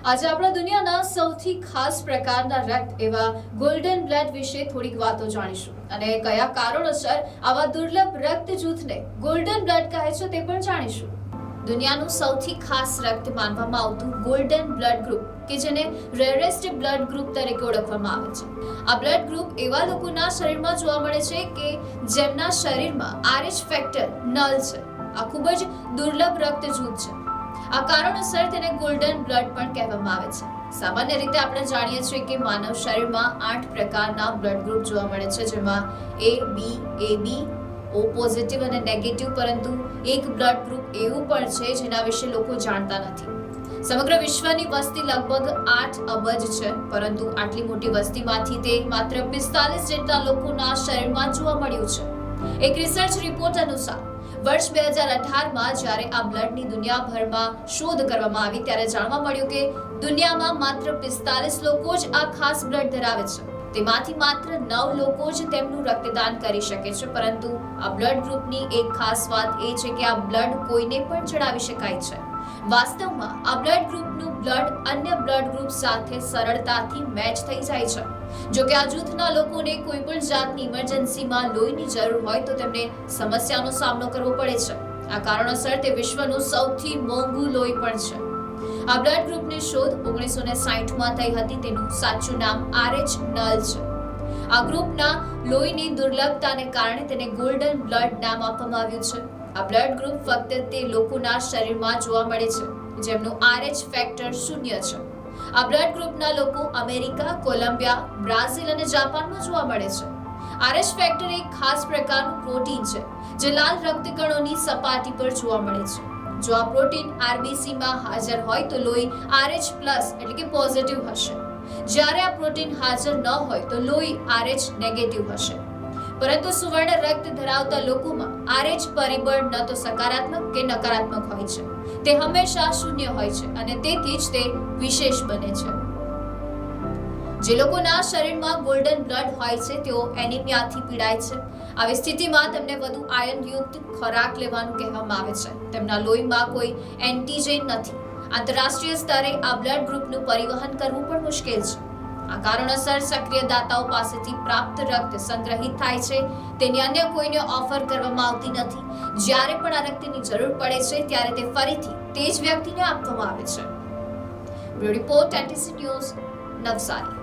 આજે આપણા દુનિયાના સૌથી ખાસ પ્રકારના રક્ત એવા ગોલ્ડન બ્લડ વિશે થોડીક વાતો જાણીશું અને કયા કારણોસર આવા દુર્લભ રક્ત જૂથને ગોલ્ડન બ્લડ કહે છે તે પણ જાણીશું. દુનિયાનું સૌથી ખાસ રક્ત માનવામાં આવતું ગોલ્ડન બ્લડ ગ્રુપ કે જેને રેરેસ્ટ બ્લડ ગ્રુપ તરીકે ઓળખવામાં આવે છે. આ બ્લડ ગ્રુપ એવા લોકોના શરીરમાં જોવા મળે છે કે જેમના શરીરમાં RH ફેક્ટર નલ છે. આ ખૂબ જ દુર્લભ રક્ત જૂથ છે. આ કારણોસર તેને ગોલ્ડન બ્લડ પણ કહેવામાં આવે છે. સામાન્ય રીતે આપણે જાણીએ છીએ કે માનવ શરીરમાં 8 પ્રકારના બ્લડ ગ્રુપ જોવા મળે છે, જેમાં A, B, AB, O positive અને નેગેટિવ, પરંતુ એક બ્લડ ગ્રુપ એવું પણ છે જેના વિશે લોકો જાણતા નથી. સમગ્ર વિશ્વની વસ્તી લગભગ 8 અબજ છે, પરંતુ આટલી મોટી વસ્તીમાંથી તે માત્ર 45 જેટલા લોકોના શરીરમાં જોવા મળ્યું છે. એક રિસર્ચ રિપોર્ટ અનુસાર વર્ષ 2018માં જ્યારે આ બ્લડની દુનિયાભરમાં શોધ કરવામાં આવી ત્યારે જાણવા મળ્યું કે દુનિયામાં માત્ર 45 લોકો જ આ ખાસ બ્લડ ધરાવે છે. તેમાંથી માત્ર 9 લોકો જ તેમનું રક્તદાન કરી શકે છે. પરંતુ આ બ્લડ ગ્રુપની એક ખાસ વાત એ છે કે આ બ્લડ કોઈને પણ ચડાવી શકાય છે. વાસ્તવમાં આ બ્લડ ગ્રુપનું બ્લડ અન્ય બ્લડ ગ્રુપ સાથે સરળતાથી મેચ થઈ જાય છે. જો કે આ જૂથના લોકોને કોઈ પણ જાતની ઇમરજન્સીમાં લોહીની જરૂર હોય તો તેમને સમસ્યાનો સામનો કરવો પડે છે. આ કારણોસર તે વિશ્વનું સૌથી મોંઘું લોહી પણ છે. આ બ્લડ ગ્રુપની શોધ 1960માં થઈ હતી. તેનું સાચું નામ RH નલ છે. આ ગ્રુપના લોહીની દુર્લભતાને કારણે તેને ગોલ્ડન બ્લડ નામ આપવામાં આવ્યું છે. આ બ્લડ ગ્રુપ ફક્ત તે લોકોના શરીરમાં જોવા મળે છે જેમનું RH ફેક્ટર 0 છે. આ બ્લડ ગ્રુપના લોકો અમેરિકા, કોલંબિયા, બ્રાઝિલ અને જાપાનમાં જોવા મળે છે. RH ફેક્ટર એક ખાસ પ્રકારનું પ્રોટીન છે જે લાલ રક્તકણોની સપાટી પર જોવા મળે છે. જો આ પ્રોટીન RBC માં હાજર હોય તો લોહી RH પ્લસ એટલે કે પોઝિટિવ હશે. જ્યારે આ પ્રોટીન હાજર ન હોય તો લોહી RH નેગેટિવ હશે. પરંતુ સુવર્ણ રક્ત ધરાવતા લોકોમાં RH પરિબળ ન તો સકારાત્મક કે નકારાત્મક હોય છે. તે હંમેશા 0 હોય છે અને તેથી જ તે વિશેષ બને છે. જે લોકોના શરીરમાં ગોલ્ડન બ્લડ હોય છે તેઓ એનિમિયાથી પીડાય છે. આવી સ્થિતિમાં તેમને વધુ આયર્નયુક્ત ખોરાક લેવાનું કહેવામાં આવે છે. તેમના લોહીમાં કોઈ એન્ટીજન નથી. આંતરરાષ્ટ્રીય સ્તરે આ બ્લડ ગ્રુપનું પરિવહન કરવું પણ મુશ્કેલ છે. આ કારણોસર સક્રિય દાતાઓ પાસેથી પ્રાપ્ત રક્ત સંગ્રહિત થાય છે. તેની અન્ય કોઈને ઓફર કરવામાં આવતી નથી. જ્યારે પણ આ રક્તની જરૂર પડે છે ત્યારે તે ફરીથી તે જ વ્યક્તિને આપવામાં આવે છે. Bureau report NTC news, Navsari.